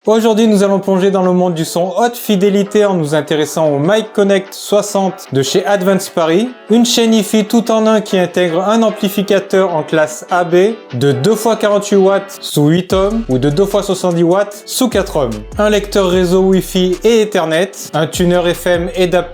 Aujourd'hui, nous allons plonger dans le monde du son haute fidélité en nous intéressant au Mic Connect 60 de chez Advance Paris, une chaîne Hi-Fi tout en un qui intègre un amplificateur en classe AB de 2x48 watts sous 8 ohms ou de 2x70 watts sous 4 ohms, un lecteur réseau Wi-Fi et Ethernet, un tuner FM et DAB+,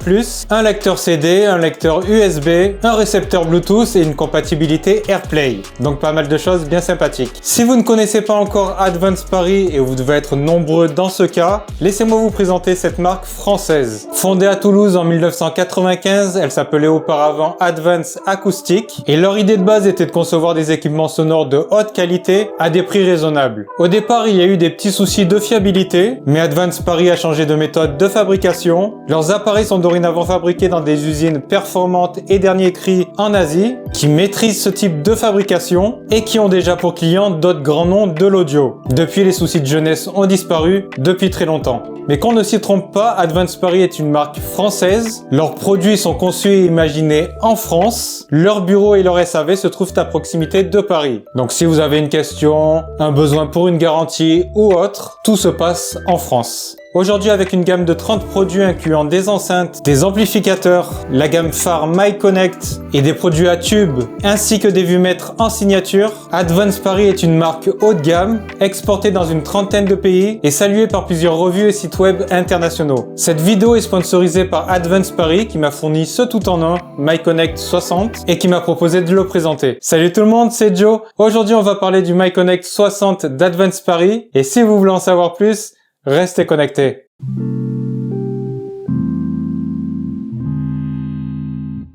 un lecteur CD, un lecteur USB, un récepteur Bluetooth et une compatibilité AirPlay. Donc pas mal de choses bien sympathiques. Si vous ne connaissez pas encore Advance Paris et vous devez être nombreux dans ce cas, laissez-moi vous présenter cette marque française. Fondée à Toulouse en 1995, elle s'appelait auparavant Advance Acoustic et leur idée de base était de concevoir des équipements sonores de haute qualité à des prix raisonnables. Au départ, il y a eu des petits soucis de fiabilité, mais Advance Paris a changé de méthode de fabrication. Leurs appareils sont dorénavant fabriqués dans des usines performantes et dernier cri en Asie, qui maîtrisent ce type de fabrication et qui ont déjà pour clients d'autres grands noms de l'audio. Depuis, les soucis de jeunesse ont disparu depuis très longtemps. Mais qu'on ne s'y trompe pas, Advance Paris est une marque française. Leurs produits sont conçus et imaginés en France. Leur bureau et leur SAV se trouvent à proximité de Paris. Donc si vous avez une question, un besoin pour une garantie ou autre, tout se passe en France. Aujourd'hui, avec une gamme de 30 produits incluant des enceintes, des amplificateurs, la gamme phare Mic Connect et des produits à tube, ainsi que des vues-mètres en signature, Advance Paris est une marque haut de gamme, exportée dans une trentaine de pays et saluée par plusieurs revues et sites web internationaux. Cette vidéo est sponsorisée par Advance Paris qui m'a fourni ce tout en un, Mic Connect 60, et qui m'a proposé de le présenter. Salut tout le monde, c'est Joe. Aujourd'hui, on va parler du Mic Connect 60 d'Advance Paris, et si vous voulez en savoir plus, restez connectés.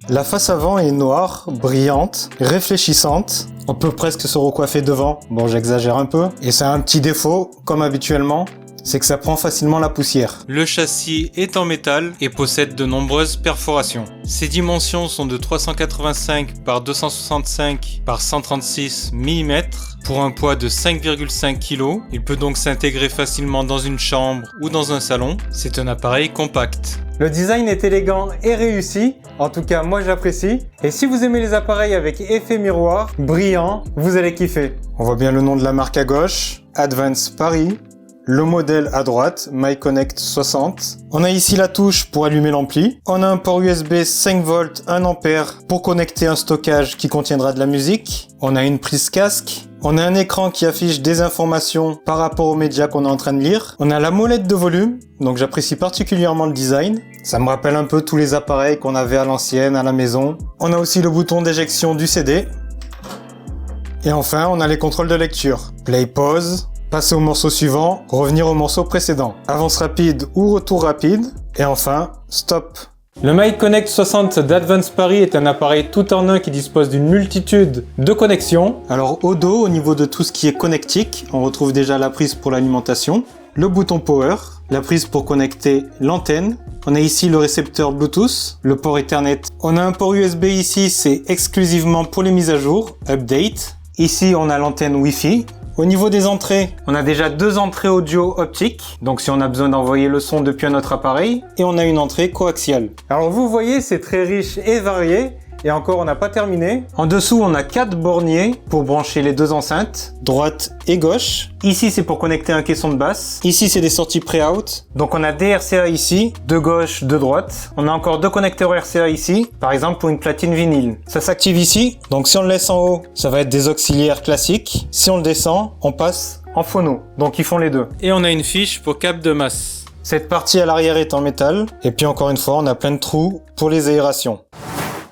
La face avant est noire, brillante, réfléchissante. On peut presque se recoiffer devant. Bon, j'exagère un peu. Et ça a un petit défaut, comme habituellement, c'est que ça prend facilement la poussière. Le châssis est en métal et possède de nombreuses perforations. Ses dimensions sont de 385 par 265 par 136 mm pour un poids de 5,5 kg. Il peut donc s'intégrer facilement dans une chambre ou dans un salon. C'est un appareil compact. Le design est élégant et réussi, en tout cas moi j'apprécie. Et si vous aimez les appareils avec effet miroir, brillant, vous allez kiffer. On voit bien le nom de la marque à gauche, Advance Paris. Le modèle à droite, Mic Connect 60. On a ici la touche pour allumer l'ampli. On a un port USB 5 volts 1 ampère pour connecter un stockage qui contiendra de la musique. On a une prise casque. On a un écran qui affiche des informations par rapport aux médias qu'on est en train de lire. On a la molette de volume, donc j'apprécie particulièrement le design. Ça me rappelle un peu tous les appareils qu'on avait à l'ancienne, à la maison. On a aussi le bouton d'éjection du CD. Et enfin, on a les contrôles de lecture. Play, pause. Passer au morceau suivant, revenir au morceau précédent. Avance rapide ou retour rapide. Et enfin, stop. Le Mic Connect 60 d'Advance Paris est un appareil tout en un qui dispose d'une multitude de connexions. Alors au dos, au niveau de tout ce qui est connectique, on retrouve déjà la prise pour l'alimentation, le bouton power, la prise pour connecter l'antenne. On a ici le récepteur Bluetooth, le port Ethernet. On a un port USB ici, c'est exclusivement pour les mises à jour, update. Ici, on a l'antenne Wi-Fi. Au niveau des entrées, on a déjà deux entrées audio optiques, donc si on a besoin d'envoyer le son depuis un autre appareil, et on a une entrée coaxiale. Alors vous voyez, c'est très riche et varié, et encore on n'a pas terminé. En dessous, on a 4 borniers pour brancher les deux enceintes, droite et gauche. Ici, c'est pour connecter un caisson de basse. Ici, c'est des sorties pré-out. Donc on a des RCA ici, de gauche, de droite. On a encore deux connecteurs RCA ici, par exemple pour une platine vinyle. Ça s'active ici, donc si on le laisse en haut, ça va être des auxiliaires classiques. Si on le descend, on passe en phono. Donc ils font les deux. Et on a une fiche pour câble de masse. Cette partie à l'arrière est en métal. Et puis encore une fois, on a plein de trous pour les aérations.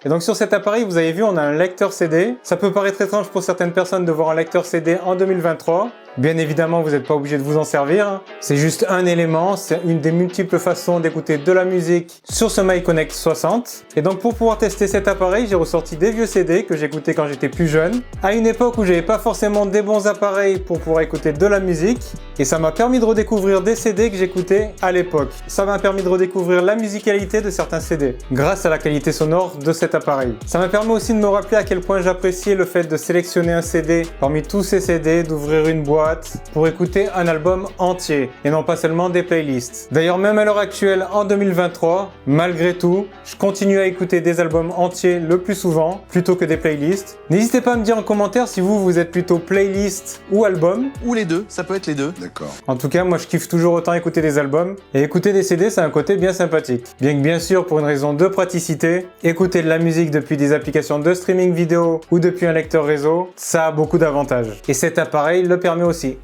Et donc sur cet appareil, vous avez vu, on a un lecteur CD. Ça peut paraître étrange pour certaines personnes de voir un lecteur CD en 2023. Bien évidemment, vous n'êtes pas obligé de vous en servir. C'est juste un élément, c'est une des multiples façons d'écouter de la musique sur ce Mic Connect 60. Et donc pour pouvoir tester cet appareil, j'ai ressorti des vieux CD que j'écoutais quand j'étais plus jeune, à une époque où j'avais pas forcément des bons appareils pour pouvoir écouter de la musique. Et ça m'a permis de redécouvrir des CD que j'écoutais à l'époque. Ça m'a permis de redécouvrir la musicalité de certains CD, grâce à la qualité sonore de cet appareil. Ça m'a permis aussi de me rappeler à quel point j'appréciais le fait de sélectionner un CD parmi tous ces CD, d'ouvrir une boîte, watts pour écouter un album entier et non pas seulement des playlists. D'ailleurs, même à l'heure actuelle, en 2023, malgré tout, je continue à écouter des albums entiers le plus souvent plutôt que des playlists. N'hésitez pas à me dire en commentaire si vous êtes plutôt playlist ou album. Ou les deux, ça peut être les deux. D'accord. En tout cas, moi je kiffe toujours autant écouter des albums et écouter des CD, c'est un côté bien sympathique. Bien que bien sûr, pour une raison de praticité, écouter de la musique depuis des applications de streaming vidéo ou depuis un lecteur réseau, ça a beaucoup d'avantages. Et cet appareil le permet aussi.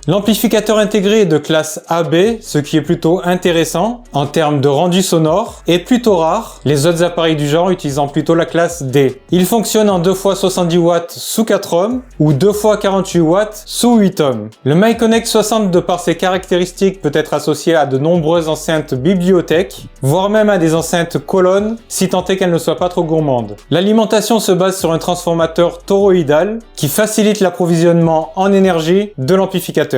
L'amplificateur intégré est de classe AB, ce qui est plutôt intéressant en termes de rendu sonore, et plutôt rare, les autres appareils du genre utilisant plutôt la classe D. Il fonctionne en 2x70 watts sous 4 ohms ou 2x48 watts sous 8 ohms. Le MyConnect 60 de par ses caractéristiques peut être associé à de nombreuses enceintes bibliothèques, voire même à des enceintes colonnes, si tant est qu'elles ne soient pas trop gourmandes. L'alimentation se base sur un transformateur toroïdal qui facilite l'approvisionnement en énergie de l'amplificateur.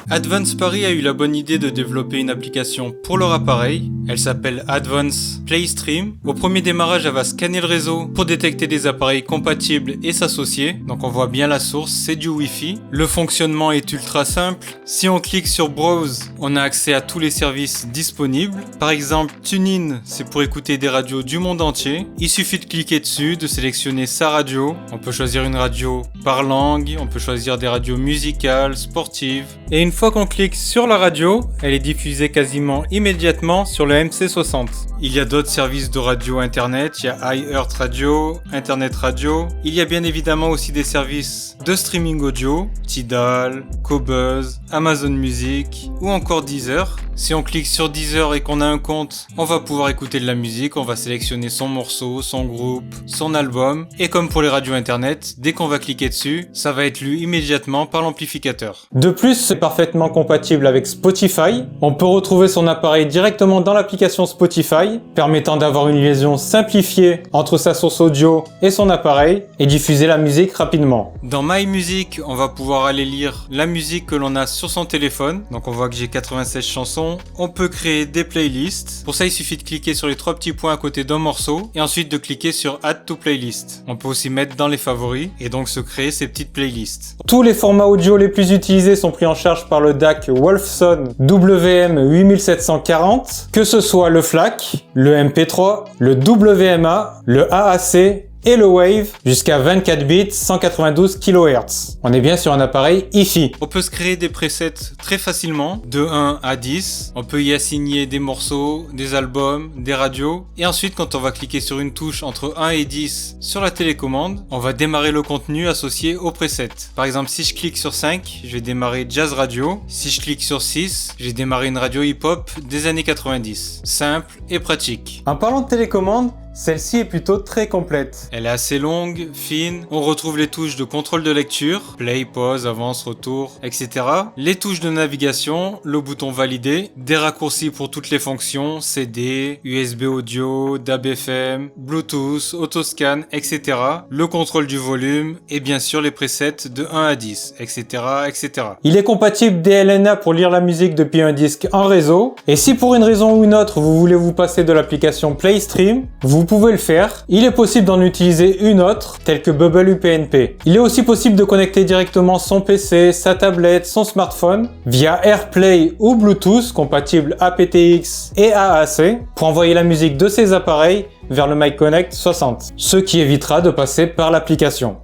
Advance Paris a eu la bonne idée de développer une application pour leur appareil. Elle s'appelle Advance PlayStream. Au premier démarrage, elle va scanner le réseau pour détecter des appareils compatibles et s'associer. Donc on voit bien la source, c'est du Wi-Fi. Le fonctionnement est ultra simple. Si on clique sur Browse, on a accès à tous les services disponibles. Par exemple, TuneIn, c'est pour écouter des radios du monde entier. Il suffit de cliquer dessus, de sélectionner sa radio. On peut choisir une radio par langue, on peut choisir des radios musicales, sportives. Et une fois qu'on clique sur la radio, elle est diffusée quasiment immédiatement sur le MC60. Il y a d'autres services de radio internet, il y a iHeart Radio, Internet Radio. Il y a bien évidemment aussi des services de streaming audio, Tidal, Qobuz, Amazon Music ou encore Deezer. Si on clique sur Deezer et qu'on a un compte, on va pouvoir écouter de la musique, on va sélectionner son morceau, son groupe, son album. Et comme pour les radios internet, dès qu'on va cliquer dessus, ça va être lu immédiatement par l'amplificateur. De plus, c'est parfaitement compatible avec Spotify. On peut retrouver son appareil directement dans l'application Spotify, permettant d'avoir une liaison simplifiée entre sa source audio et son appareil et diffuser la musique rapidement. Dans My Music, on va pouvoir aller lire la musique que l'on a sur son téléphone. Donc on voit que j'ai 96 chansons. On peut créer des playlists. Pour ça, il suffit de cliquer sur les trois petits points à côté d'un morceau et ensuite de cliquer sur Add to Playlist. On peut aussi mettre dans les favoris et donc se créer ces petites playlists. Tous les formats audio les plus utilisés sont pris en charge par le DAC Wolfson WM8740, que ce soit le FLAC, le MP3, le WMA, le AAC et le Wave jusqu'à 24 bits 192 kHz. On est bien sur un appareil hi-fi. On peut se créer des presets très facilement, de 1 à 10. On peut y assigner des morceaux, des albums, des radios. Et ensuite, quand on va cliquer sur une touche entre 1 et 10 sur la télécommande, on va démarrer le contenu associé au preset. Par exemple, si je clique sur 5, je vais démarrer Jazz Radio. Si je clique sur 6, je vais démarrer une radio hip-hop des années 90. Simple et pratique. En parlant de télécommande, celle-ci est plutôt très complète. Elle est assez longue, fine. On retrouve les touches de contrôle de lecture, play, pause, avance, retour, etc. Les touches de navigation, le bouton valider, des raccourcis pour toutes les fonctions, CD, USB audio, DAB FM, Bluetooth, autoscan, etc. Le contrôle du volume et bien sûr les presets de 1 à 10, etc., etc. Il est compatible DLNA pour lire la musique depuis un disque en réseau. Et si pour une raison ou une autre vous voulez vous passer de l'application PlayStream, vous pouvez le faire. Il est possible d'en utiliser une autre, telle que Bubble UPnP. Il est aussi possible de connecter directement son PC, sa tablette, son smartphone via AirPlay ou Bluetooth compatible aptX et AAC pour envoyer la musique de ces appareils vers le MyConnect 60, ce qui évitera de passer par l'application.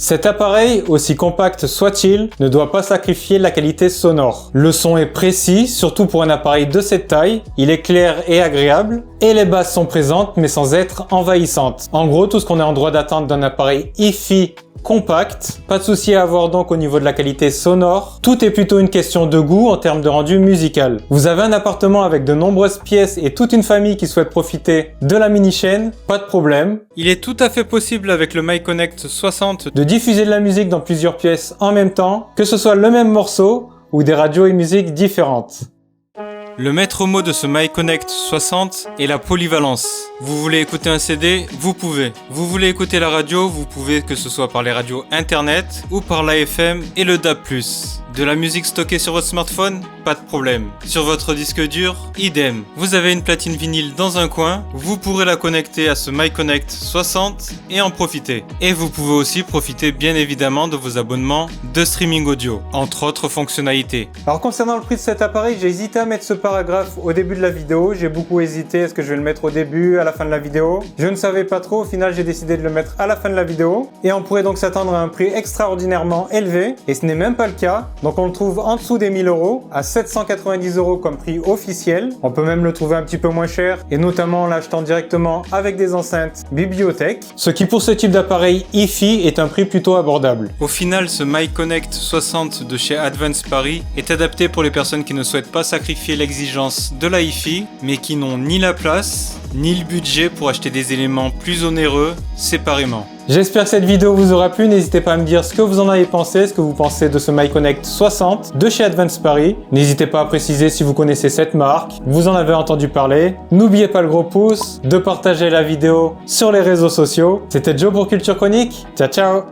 Cet appareil, aussi compact soit-il, ne doit pas sacrifier la qualité sonore. Le son est précis, surtout pour un appareil de cette taille, il est clair et agréable, et les basses sont présentes mais sans être envahissantes. En gros, tout ce qu'on est en droit d'attendre d'un appareil hi-fi compact. Pas de souci à avoir donc au niveau de la qualité sonore. Tout est plutôt une question de goût en termes de rendu musical. Vous avez un appartement avec de nombreuses pièces et toute une famille qui souhaite profiter de la mini-chaîne, pas de problème. Il est tout à fait possible avec le MyConnect 60 de diffuser de la musique dans plusieurs pièces en même temps, que ce soit le même morceau ou des radios et musiques différentes. Le maître mot de ce MyConnect 60 est la polyvalence. Vous voulez écouter un CD, vous pouvez. Vous voulez écouter la radio, vous pouvez, que ce soit par les radios internet ou par l'AFM et le DAB+. De la musique stockée sur votre smartphone? Pas de problème. Sur votre disque dur? Idem. Vous avez une platine vinyle dans un coin, vous pourrez la connecter à ce MyConnect 60 et en profiter. Et vous pouvez aussi profiter bien évidemment de vos abonnements de streaming audio, entre autres fonctionnalités. Alors concernant le prix de cet appareil, j'ai hésité à mettre ce paragraphe au début de la vidéo. J'ai beaucoup hésité, est-ce que je vais le mettre au début, à la fin de la vidéo? Je ne savais pas trop, au final j'ai décidé de le mettre à la fin de la vidéo. Et on pourrait donc s'attendre à un prix extraordinairement élevé, et ce n'est même pas le cas. Donc on le trouve en dessous des 1000 €, à 790 € comme prix officiel. On peut même le trouver un petit peu moins cher, et notamment en l'achetant directement avec des enceintes bibliothèque. Ce qui pour ce type d'appareil hi-fi est un prix plutôt abordable. Au final, ce MyConnect 60 de chez Advance Paris est adapté pour les personnes qui ne souhaitent pas sacrifier l'exigence de la hi-fi, mais qui n'ont ni la place, ni le budget pour acheter des éléments plus onéreux séparément. J'espère que cette vidéo vous aura plu, n'hésitez pas à me dire ce que vous en avez pensé, ce que vous pensez de ce MyConnect 60 de chez Advance Paris. N'hésitez pas à préciser si vous connaissez cette marque, vous en avez entendu parler. N'oubliez pas le gros pouce, de partager la vidéo sur les réseaux sociaux. C'était Joe pour Culture Chronique, ciao ciao.